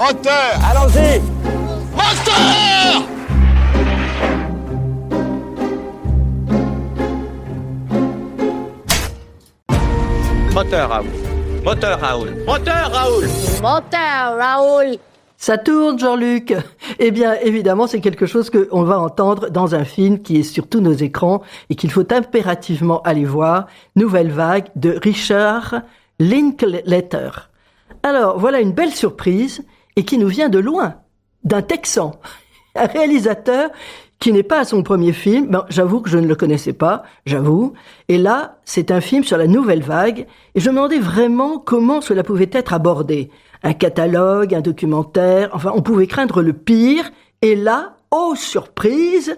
Moteur! Allons-y! Moteur! Moteur, Raoul. Moteur, Raoul. Moteur, Raoul. Moteur, Raoul. Ça tourne, Jean-Luc. Eh bien, évidemment, c'est quelque chose qu'on va entendre dans un film qui est sur tous nos écrans et qu'il faut impérativement aller voir. Nouvelle vague de Richard Linklater. Alors, voilà une belle surprise et qui nous vient de loin, d'un Texan, un réalisateur qui n'est pas à son premier film. Ben, j'avoue que je ne le connaissais pas, j'avoue. Et là, c'est un film sur la nouvelle vague et je me demandais vraiment comment cela pouvait être abordé. Un catalogue, un documentaire, enfin, on pouvait craindre le pire. Et là, oh surprise,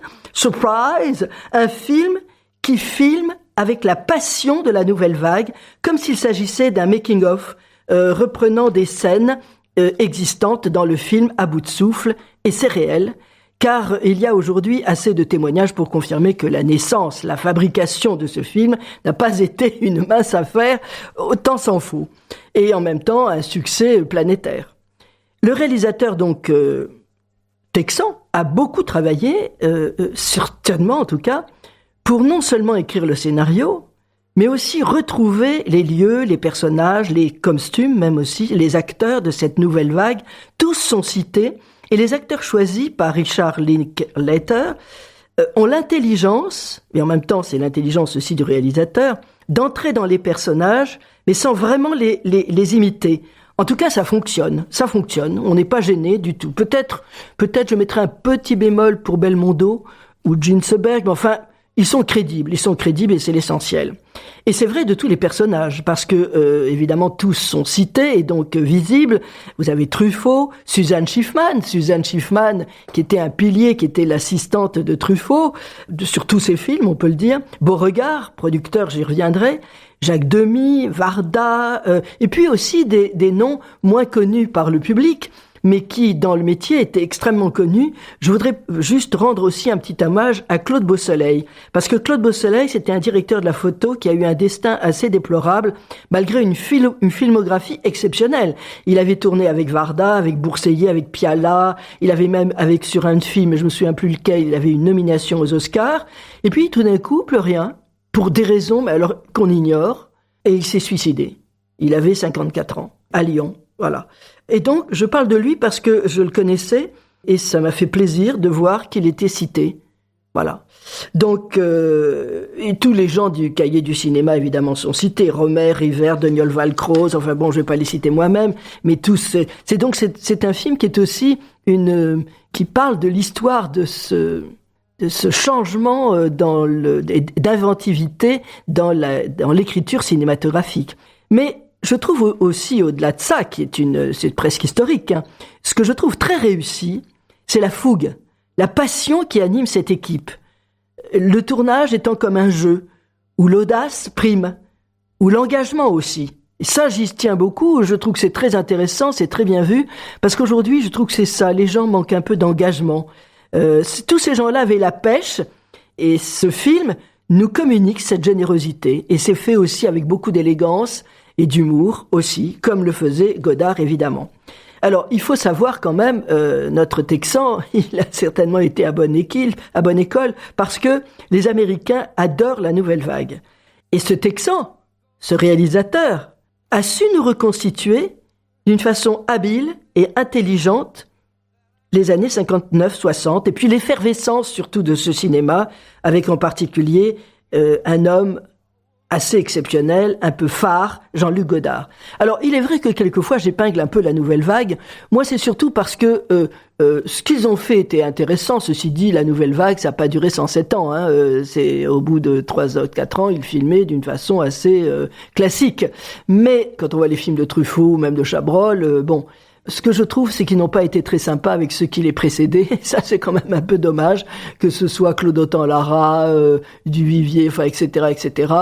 un film qui filme avec la passion de la nouvelle vague, comme s'il s'agissait d'un making-of, reprenant des scènes existantes dans le film à bout de souffle, et c'est réel, car il y a aujourd'hui assez de témoignages pour confirmer que la naissance, la fabrication de ce film n'a pas été une mince affaire, autant s'en faut, et en même temps un succès planétaire. Le réalisateur donc texan a beaucoup travaillé, certainement en tout cas, pour non seulement écrire le scénario, mais aussi retrouver les lieux, les personnages, les costumes, même aussi les acteurs de cette nouvelle vague. Tous sont cités, et les acteurs choisis par Richard Linklater ont l'intelligence, et en même temps c'est l'intelligence aussi du réalisateur, d'entrer dans les personnages, mais sans vraiment les imiter. En tout cas, ça fonctionne, on n'est pas gêné du tout. Peut-être je mettrai un petit bémol pour Belmondo ou Gene Seberg, mais enfin, ils sont crédibles et c'est l'essentiel. Et c'est vrai de tous les personnages, parce que évidemment tous sont cités et donc visibles. Vous avez Truffaut, Suzanne Schiffman qui était un pilier, qui était l'assistante de Truffaut sur tous ses films, on peut le dire. Beauregard, producteur, j'y reviendrai. Jacques Demy, Varda, et puis aussi des noms moins connus par le public, mais qui, dans le métier, étaient extrêmement connus. Je voudrais juste rendre aussi un petit hommage à Claude Beausoleil. Parce que Claude Beausoleil, c'était un directeur de la photo qui a eu un destin assez déplorable, malgré une filmographie exceptionnelle. Il avait tourné avec Varda, avec Bourseillet, avec Piala. Il avait même, sur un film, je me souviens plus lequel, il avait une nomination aux Oscars. Et puis, tout d'un coup, plus rien. Pour des raisons, mais alors, qu'on ignore. Et il s'est suicidé. Il avait 54 ans. À Lyon. Voilà. Et donc, je parle de lui parce que je le connaissais et ça m'a fait plaisir de voir qu'il était cité. Voilà. Donc, et tous les gens du cahier du cinéma, évidemment, sont cités. Romer, River, Daniel Valcroze, enfin bon, je vais pas les citer moi-même, mais tous, c'est un film qui est aussi qui parle de l'histoire de ce changement d'inventivité dans l'écriture cinématographique. Mais je trouve aussi, au-delà de ça, c'est presque historique, hein, ce que je trouve très réussi, c'est la fougue, la passion qui anime cette équipe. Le tournage étant comme un jeu, où l'audace prime, où l'engagement aussi. Et ça, j'y tiens beaucoup, je trouve que c'est très intéressant, c'est très bien vu, parce qu'aujourd'hui, je trouve que c'est ça, les gens manquent un peu d'engagement. Tous ces gens-là avaient la pêche, et ce film nous communique cette générosité, et c'est fait aussi avec beaucoup d'élégance, et d'humour aussi, comme le faisait Godard évidemment. Alors, il faut savoir quand même, notre Texan, il a certainement été à bonne école, parce que les Américains adorent la nouvelle vague. Et ce Texan, ce réalisateur, a su nous reconstituer d'une façon habile et intelligente les années 59-60, et puis l'effervescence surtout de ce cinéma, avec en particulier un homme assez exceptionnel, un peu phare, Jean-Luc Godard. Alors, il est vrai que quelquefois, j'épingle un peu la nouvelle vague. Moi, c'est surtout parce que ce qu'ils ont fait était intéressant. Ceci dit, la nouvelle vague, ça n'a pas duré 107 ans. Hein. C'est au bout de 3-4 ans, ils filmaient d'une façon assez classique. Mais quand on voit les films de Truffaut ou même de Chabrol, ce que je trouve, c'est qu'ils n'ont pas été très sympas avec ceux qui les précédaient. Ça, c'est quand même un peu dommage, que ce soit Claude Autant-Lara, Duvivier, enfin, etc., etc.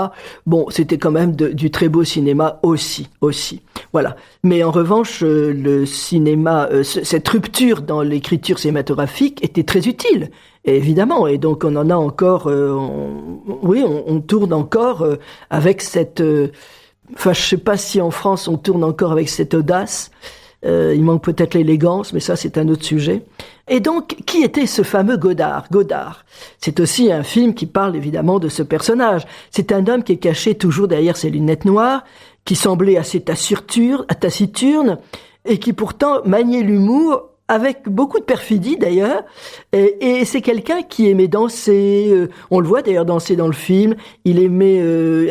Bon, c'était quand même du très beau cinéma aussi. Voilà. Mais en revanche, le cinéma, cette rupture dans l'écriture cinématographique était très utile, évidemment. Et donc, on en a encore, on tourne encore avec cette, je sais pas si en France on tourne encore avec cette audace. Il manque peut-être l'élégance, mais ça, c'est un autre sujet. Et donc, qui était ce fameux Godard? Godard, c'est aussi un film qui parle évidemment de ce personnage. C'est un homme qui est caché toujours derrière ses lunettes noires, qui semblait assez taciturne, et qui pourtant maniait l'humour avec beaucoup de perfidie d'ailleurs, et c'est quelqu'un qui aimait danser, on le voit d'ailleurs danser dans le film, il aimait,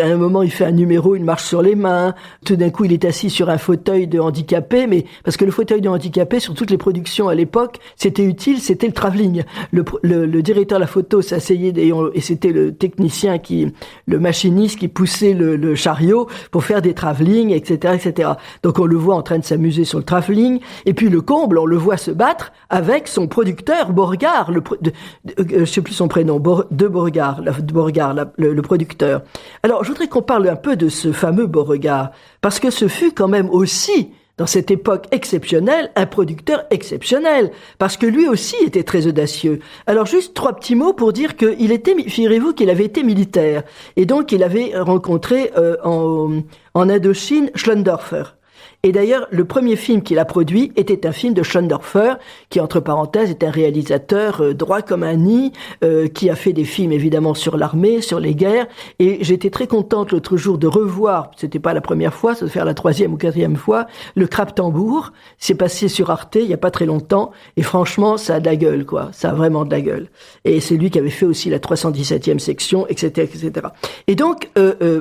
à un moment il fait un numéro, il marche sur les mains, tout d'un coup il est assis sur un fauteuil de handicapé, mais parce que le fauteuil de handicapé sur toutes les productions à l'époque, c'était utile, c'était le travelling. Le directeur de la photo s'asseyait et c'était le technicien le machiniste qui poussait le chariot pour faire des travelling, etc., etc. Donc on le voit en train de s'amuser sur le travelling, et puis le comble, on le voit se battre avec son producteur Beauregard, je sais plus son prénom, Beauregard, le producteur. Alors, je voudrais qu'on parle un peu de ce fameux Beauregard, parce que ce fut quand même aussi, dans cette époque exceptionnelle, un producteur exceptionnel, parce que lui aussi était très audacieux. Alors, juste 3 petits mots pour dire figurez-vous qu'il avait été militaire, et donc il avait rencontré en Indochine Schlendorfer. Et d'ailleurs, le premier film qu'il a produit était un film de Schlendorfer, qui, entre parenthèses, est un réalisateur droit comme un nid, qui a fait des films, évidemment, sur l'armée, sur les guerres. Et j'étais très contente l'autre jour de revoir, c'était pas la première fois, ça doit faire la 3e ou 4e fois, le Crabe-Tambour. C'est passé sur Arte il y a pas très longtemps. Et franchement, ça a de la gueule, quoi. Ça a vraiment de la gueule. Et c'est lui qui avait fait aussi la 317e section, etc., etc. Et donc,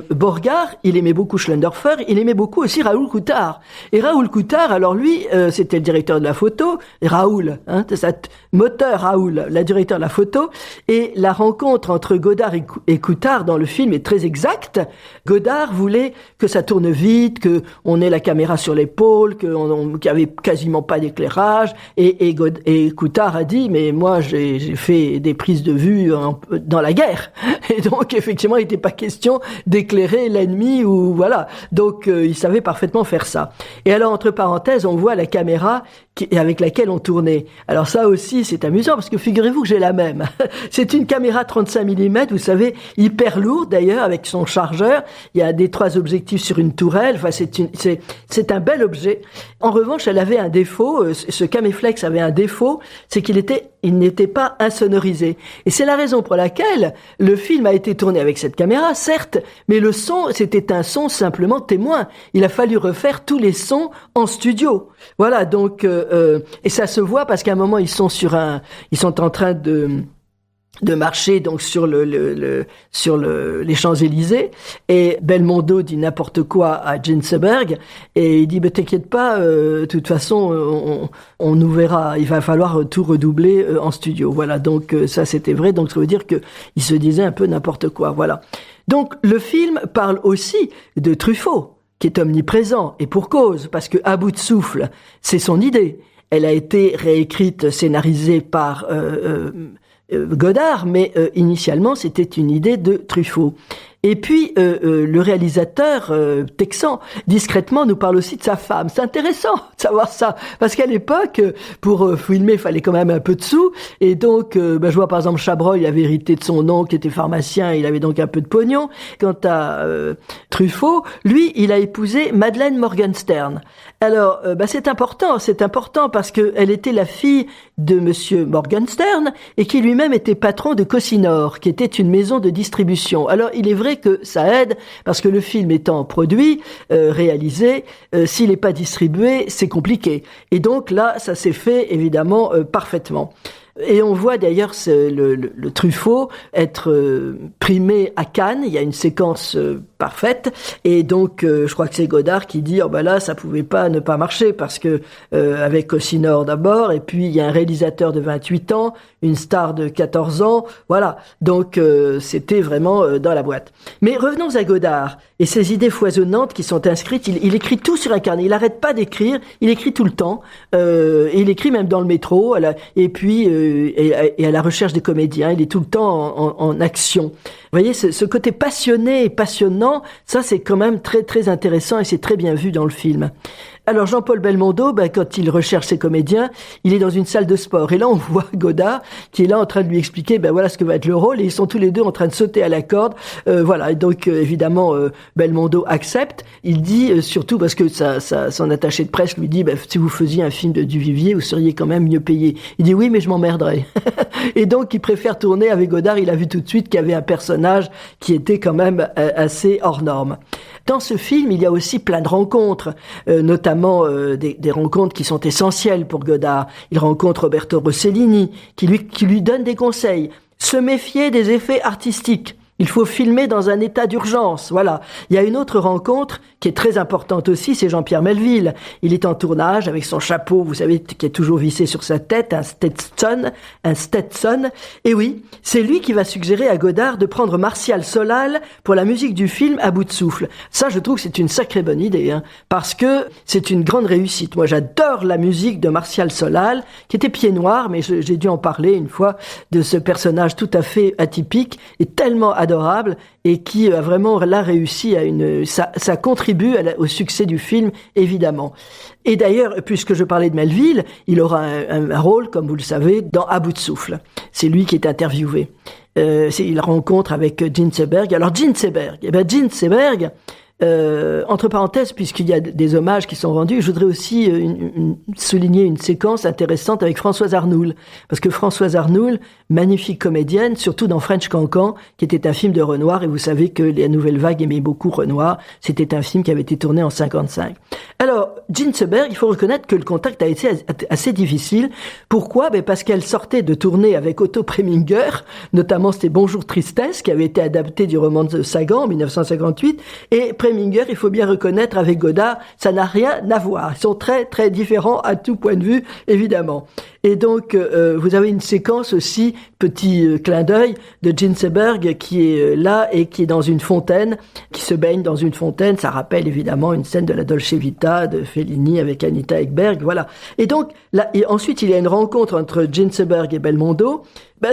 Beauregard, il aimait beaucoup Schlendorfer, il aimait beaucoup aussi Raoul Coutard. Et Raoul Coutard, alors lui, c'était le directeur de la photo, Raoul, c'est ça, moteur Raoul, la directeur de la photo, et la rencontre entre Godard et Coutard dans le film est très exacte. Godard voulait que ça tourne vite, que on ait la caméra sur l'épaule, qu'il y avait quasiment pas d'éclairage, et Coutard a dit, mais moi j'ai fait des prises de vue dans la guerre, et donc effectivement il n'était pas question d'éclairer l'ennemi ou voilà, donc il savait parfaitement faire ça. Et alors, entre parenthèses, on voit la caméra avec laquelle on tournait. Alors ça aussi, c'est amusant, parce que figurez-vous que j'ai la même. C'est une caméra 35 mm, vous savez, hyper lourde d'ailleurs, avec son chargeur. Il y a 3 objectifs sur une tourelle. Enfin, c'est un bel objet. En revanche, elle avait un défaut. Ce Caméflex avait un défaut, c'est qu'il n'était pas insonorisé. Et c'est la raison pour laquelle le film a été tourné avec cette caméra, certes, mais le son, c'était un son simplement témoin. Il a fallu refaire tous les sons en studio. Voilà, donc et ça se voit parce qu'à un moment ils sont en train de marcher donc sur les Champs-Élysées, et Belmondo dit n'importe quoi à Ginsberg et il dit t'inquiète pas, de toute façon on nous verra, il va falloir tout redoubler en studio. Voilà, donc ça c'était vrai, donc ça veut dire que il se disait un peu n'importe quoi. Voilà. Donc le film parle aussi de Truffaut, qui est omniprésent, et pour cause, parce que À bout de souffle, c'est son idée. Elle a été réécrite, scénarisée par Godard, mais initialement c'était une idée de Truffaut. Et puis le réalisateur texan discrètement nous parle aussi de sa femme. C'est intéressant de savoir ça, parce qu'à l'époque, pour filmer, il fallait quand même un peu de sous, et donc je vois par exemple Chabrol, il avait hérité de son oncle qui était pharmacien, il avait donc un peu de pognon. Quant à Truffaut, lui, il a épousé Madeleine Morgenstern. Alors c'est important parce que elle était la fille de monsieur Morgenstern, et qui lui-même était patron de Cossinor, qui était une maison de distribution. Alors il est vrai que ça aide, parce que le film étant produit, réalisé, s'il n'est pas distribué, c'est compliqué. Et donc là, ça s'est fait évidemment parfaitement. Et on voit d'ailleurs le Truffaut être primé à Cannes. Il y a une séquence parfaite, et donc je crois que c'est Godard qui dit là ça pouvait pas ne pas marcher, parce que avec Cossinor d'abord, et puis il y a un réalisateur de 28 ans, une star de 14 ans, voilà, donc c'était vraiment dans la boîte. Mais revenons à Godard et ses idées foisonnantes qui sont inscrites. Il écrit tout sur un carnet, il arrête pas d'écrire, il écrit tout le temps, et il écrit même dans le métro, et puis et à la recherche des comédiens, il est tout le temps en action. Vous voyez, ce côté passionné et passionnant, ça c'est quand même très très intéressant, et c'est très bien vu dans le film. Alors Jean-Paul Belmondo, quand il recherche ses comédiens, il est dans une salle de sport. Et là, on voit Godard qui est là en train de lui expliquer, voilà ce que va être le rôle. Et ils sont tous les deux en train de sauter à la corde. Voilà. Et donc, évidemment, Belmondo accepte. Il dit, surtout parce que son attaché de presse lui dit, si vous faisiez un film de Duvivier, vous seriez quand même mieux payé. Il dit oui, mais je m'emmerderais. Et donc, il préfère tourner avec Godard. Il a vu tout de suite qu'il y avait un personnage qui était quand même assez hors norme. Dans ce film, il y a aussi plein de rencontres, notamment des rencontres qui sont essentielles pour Godard. Il rencontre Roberto Rossellini, qui lui donne des conseils. Se méfier des effets artistiques. Il faut filmer dans un état d'urgence, voilà. Il y a une autre rencontre qui est très importante aussi, c'est Jean-Pierre Melville. Il est en tournage avec son chapeau, vous savez, qui est toujours vissé sur sa tête, un Stetson. Et oui, c'est lui qui va suggérer à Godard de prendre Martial Solal pour la musique du film À bout de souffle. Ça, je trouve que c'est une sacrée bonne idée, parce que c'est une grande réussite. Moi, j'adore la musique de Martial Solal, qui était pied noir, mais j'ai dû en parler une fois de ce personnage tout à fait atypique et tellement adorable et qui a vraiment là réussi ça contribue au succès du film, évidemment. Et d'ailleurs, puisque je parlais de Melville, il aura un rôle, comme vous le savez, dans À bout de souffle. C'est lui qui est interviewé. Il rencontre avec Gene Seberg. Alors Gene Seberg, entre parenthèses, puisqu'il y a des hommages qui sont rendus, je voudrais aussi souligner une séquence intéressante avec Françoise Arnoul. Parce que Françoise Arnoul, magnifique comédienne, surtout dans French Cancan, qui était un film de Renoir, et vous savez que la Nouvelle Vague aimait beaucoup Renoir. C'était un film qui avait été tourné en 55. Alors, Gene Seberg, il faut reconnaître que le contact a été assez difficile. Pourquoi? Parce qu'elle sortait de tourner avec Otto Preminger, notamment c'était Bonjour Tristesse, qui avait été adapté du roman de Sagan en 1958, et Preminger, il faut bien reconnaître, avec Godard, ça n'a rien à voir. Ils sont très, très différents à tout point de vue, évidemment. Et donc, vous avez une séquence aussi, petit clin d'œil, de Gene Seberg qui est là et qui est dans une fontaine, qui se baigne dans une fontaine. Ça rappelle évidemment une scène de la Dolce Vita de Fellini avec Anita Ekberg, voilà. Et donc, là, et ensuite, il y a une rencontre entre Gene Seberg et Belmondo.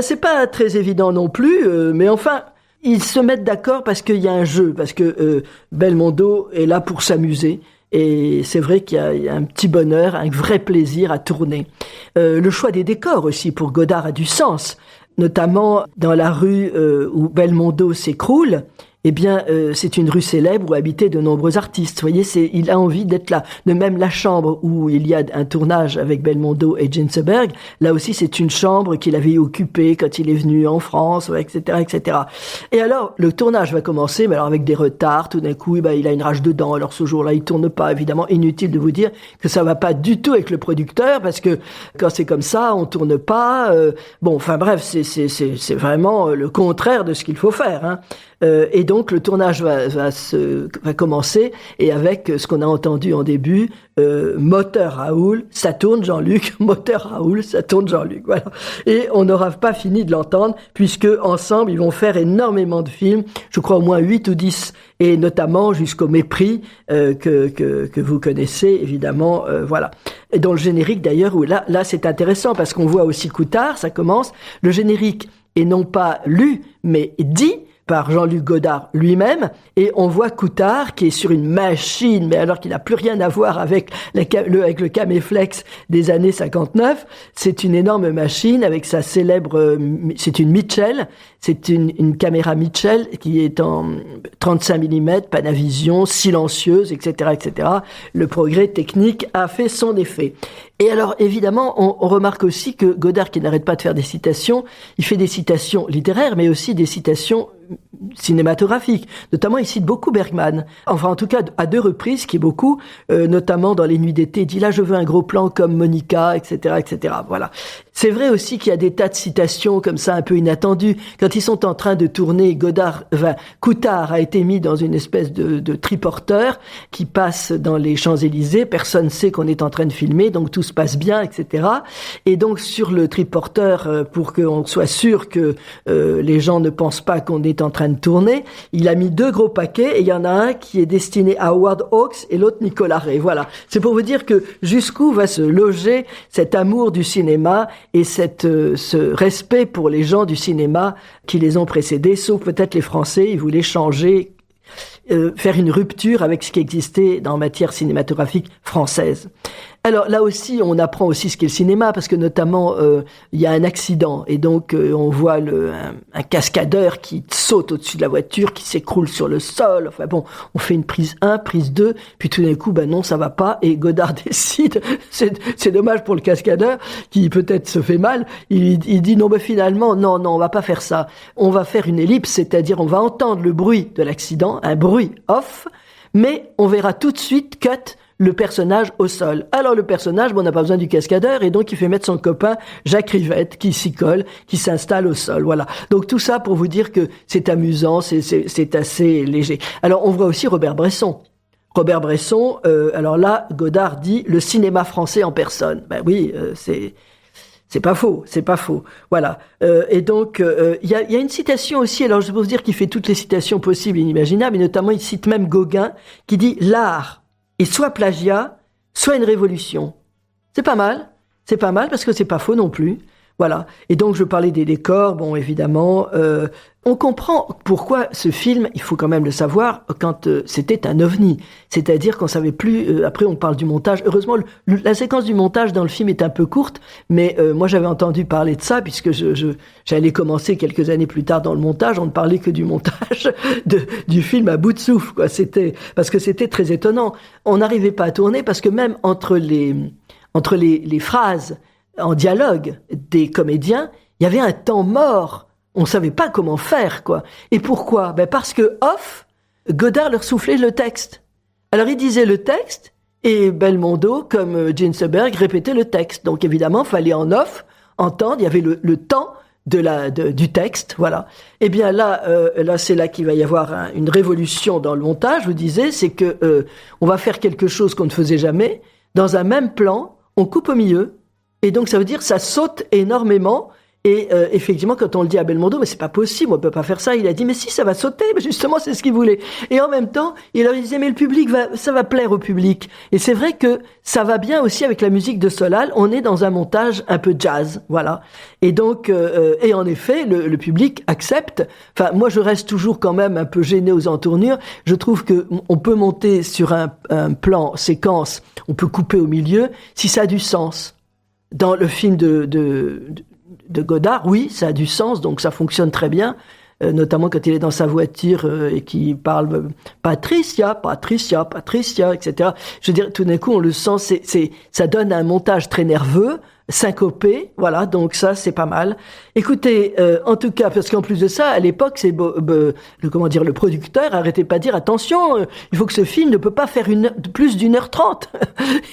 C'est pas très évident non plus, mais enfin, ils se mettent d'accord parce qu'il y a un jeu, parce que Belmondo est là pour s'amuser. Et c'est vrai qu'il y a un petit bonheur, un vrai plaisir à tourner. Le choix des décors aussi pour Godard a du sens, notamment dans la rue où Belmondo s'écroule. Eh bien, c'est une rue célèbre où habitaient de nombreux artistes. Vous voyez, il a envie d'être là. De même, la chambre où il y a un tournage avec Belmondo et Gene Seberg, là aussi, c'est une chambre qu'il avait occupée quand il est venu en France, etc., etc. Et alors, le tournage va commencer, mais alors avec des retards. Tout d'un coup, il a une rage de dents. Alors, ce jour-là, il tourne pas. Évidemment, inutile de vous dire que ça va pas du tout avec le producteur, parce que quand c'est comme ça, on tourne pas. Enfin bref, c'est vraiment le contraire de ce qu'il faut faire, et donc le tournage va commencer, et avec ce qu'on a entendu en début, moteur Raoul, ça tourne Jean-Luc, moteur Raoul, ça tourne Jean-Luc, voilà. Et on n'aura pas fini de l'entendre, puisque ensemble ils vont faire énormément de films, je crois au moins 8 ou 10, et notamment jusqu'au Mépris, que vous connaissez évidemment, voilà. Et dans le générique d'ailleurs, où là c'est intéressant parce qu'on voit aussi Coutard, ça commence, le générique est non pas lu mais dit par Jean-Luc Godard lui-même, et on voit Coutard qui est sur une machine, mais alors qu'il n'a plus rien à voir avec le Caméflex des années 59. C'est une énorme machine avec sa célèbre, c'est une Mitchell, c'est une caméra Mitchell qui est en 35 mm, Panavision, silencieuse, etc., etc. Le progrès technique a fait son effet. Et alors, évidemment, on remarque aussi que Godard, qui n'arrête pas de faire des citations, il fait des citations littéraires, mais aussi des citations cinématographiques. Notamment, il cite beaucoup Bergman. Enfin, en tout cas, à 2 reprises, qui est beaucoup, notamment dans Les Nuits d'été. Il dit là, je veux un gros plan comme Monica, etc., etc. Voilà. C'est vrai aussi qu'il y a des tas de citations comme ça, un peu inattendues. Quand ils sont en train de tourner, Coutard a été mis dans une espèce de triporteur qui passe dans les Champs-Élysées. Personne ne sait qu'on est en train de filmer, donc tout se passe bien, etc. Et donc, sur le triporteur, pour qu'on soit sûr que les gens ne pensent pas qu'on est en train de tourner, il a mis 2 gros paquets, et il y en a un qui est destiné à Howard Hawks et l'autre Nicolas Ray. Voilà. C'est pour vous dire que jusqu'où va se loger cet amour du cinéma et ce respect pour les gens du cinéma qui les ont précédés, sauf peut-être les Français. Ils voulaient changer faire une rupture avec ce qui existait en matière cinématographique française. Alors là aussi, on apprend aussi ce qu'est le cinéma, parce que notamment, il y a un accident, et donc on voit un cascadeur qui saute au-dessus de la voiture, qui s'écroule sur le sol. Enfin bon, on fait une prise 1, prise 2, puis tout d'un coup, non, ça va pas, et Godard décide, c'est dommage pour le cascadeur, qui peut-être se fait mal, il dit non, finalement, non, on va pas faire ça. On va faire une ellipse, c'est-à-dire on va entendre le bruit de l'accident, un bruit off, mais on verra tout de suite, cut, le personnage au sol. Alors le personnage, on n'a pas besoin du cascadeur, et donc il fait mettre son copain Jacques Rivette, qui s'y colle, qui s'installe au sol. Voilà. Donc tout ça pour vous dire que c'est amusant, c'est assez léger. Alors on voit aussi Robert Bresson. Robert Bresson, alors là, Godard dit le cinéma français en personne. Ben oui, c'est pas faux. Voilà. Et donc, il y a une citation aussi, alors je vais vous dire qu'il fait toutes les citations possibles et inimaginables, et notamment il cite même Gauguin, qui dit « L'art est soit plagiat, soit une révolution ». C'est pas mal parce que c'est pas faux non plus. Voilà. Et donc, je parlais des décors, bon, évidemment, on comprend pourquoi ce film, il faut quand même le savoir, quand c'était un ovni. C'est-à-dire qu'on savait plus, après on parle du montage. Heureusement, la séquence du montage dans le film est un peu courte, mais moi j'avais entendu parler de ça, puisque j'allais commencer quelques années plus tard dans le montage, on ne parlait que du montage du film à bout de souffle, quoi. Parce que c'était très étonnant. On n'arrivait pas à tourner, parce que même entre les phrases en dialogue des comédiens, il y avait un temps mort. On savait pas comment faire, quoi. Et pourquoi? Parce que off, Godard leur soufflait le texte. Alors il disait le texte, et Belmondo, comme Ginsberg, répétait le texte. Donc évidemment, fallait en off entendre, il y avait le temps du texte, voilà. Eh bien là, c'est là qu'il va y avoir une révolution dans le montage, je vous disais, c'est que on va faire quelque chose qu'on ne faisait jamais. Dans un même plan, on coupe au milieu, et donc ça veut dire ça saute énormément. Et effectivement, quand on le dit à Belmondo, mais c'est pas possible, on peut pas faire ça. Il a dit, mais si, ça va sauter. Mais justement, c'est ce qu'il voulait. Et en même temps, il leur disait, mais le public ça va plaire au public. Et c'est vrai que ça va bien aussi avec la musique de Solal. On est dans un montage un peu jazz, voilà. Et donc, et en effet, le public accepte. Enfin, moi, je reste toujours quand même un peu gêné aux entournures. Je trouve que on peut monter sur un plan séquence, on peut couper au milieu, si ça a du sens. Dans le film de Godard, oui, ça a du sens, donc ça fonctionne très bien, notamment quand il est dans sa voiture et qu'il parle Patricia, etc. Je veux dire, tout d'un coup, on le sent, ça donne un montage très nerveux, syncopé, voilà, donc ça, c'est pas mal. Écoutez, en tout cas, parce qu'en plus de ça, à l'époque, le producteur arrêtait pas de dire, attention, il faut que ce film ne peut pas faire plus d'1h30.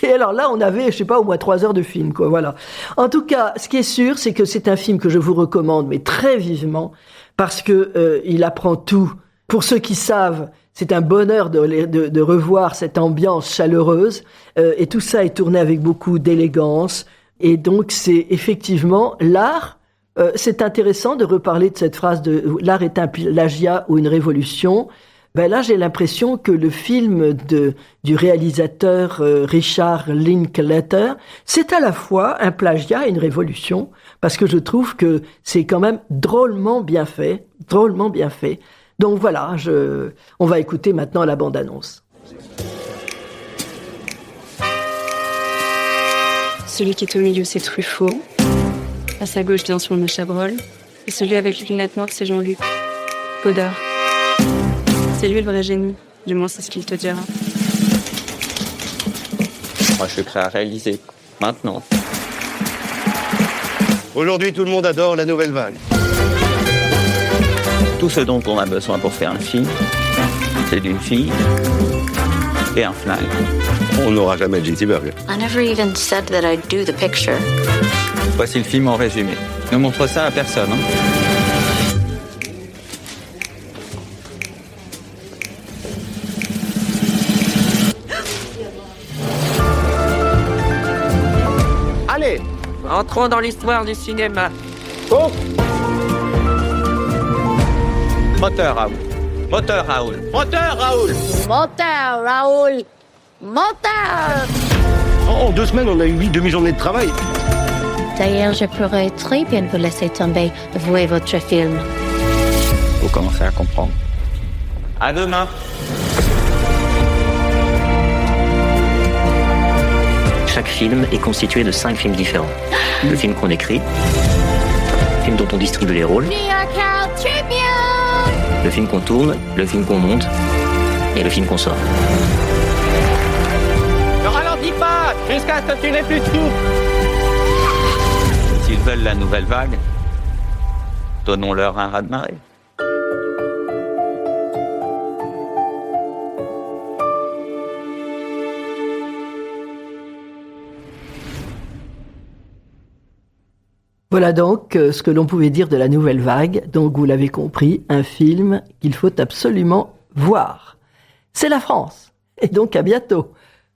Et alors là, on avait, je sais pas, au moins 3 heures de film, quoi, voilà. En tout cas, ce qui est sûr, c'est que c'est un film que je vous recommande, mais très vivement, parce que il apprend tout. Pour ceux qui savent, c'est un bonheur de revoir cette ambiance chaleureuse, et tout ça est tourné avec beaucoup d'élégance. Et donc, c'est effectivement l'art. C'est intéressant de reparler de cette phrase de « l'art est un plagiat ou une révolution ». Là, j'ai l'impression que le film du réalisateur Richard Linklater, c'est à la fois un plagiat et une révolution, parce que je trouve que c'est quand même drôlement bien fait. Donc voilà, on va écouter maintenant la bande-annonce. Celui qui est au milieu, c'est Truffaut. À sa gauche, bien sûr, le Chabrol. Et celui avec les lunettes noires, c'est Jean-Luc Godard. C'est lui le vrai génie. Du moins, c'est ce qu'il te dira. Moi, je suis prêt à réaliser. Maintenant. Aujourd'hui, tout le monde adore la nouvelle vague. Tout ce dont on a besoin pour faire un film, c'est d'une fille et un flingue. On n'aura jamais J.T. Burger. I never even said that I'd do the picture. Voici le film en résumé. Ne montre ça à personne, hein. Allez, entrons dans l'histoire du cinéma. Oh! Moteur, Raoul. Moteur, Raoul. Moteur, Raoul. Moteur, Raoul. Moteur. En 2 semaines, on a eu 8 demi-journées de travail. D'ailleurs, je pourrais très bien vous laisser tomber, vous et votre film. Faut commencer à comprendre. À demain. Chaque film est constitué de 5 films différents. Le film qu'on écrit, le film dont on distribue les rôles, le film qu'on tourne, le film qu'on monte et le film qu'on sort. Ne ralentis pas jusqu'à ce que tu n'aies plus de souffle. S'ils veulent la nouvelle vague, donnons-leur un raz-de-marée. Voilà donc ce que l'on pouvait dire de la nouvelle vague. Donc vous l'avez compris, un film qu'il faut absolument voir. C'est la France. Et donc à bientôt.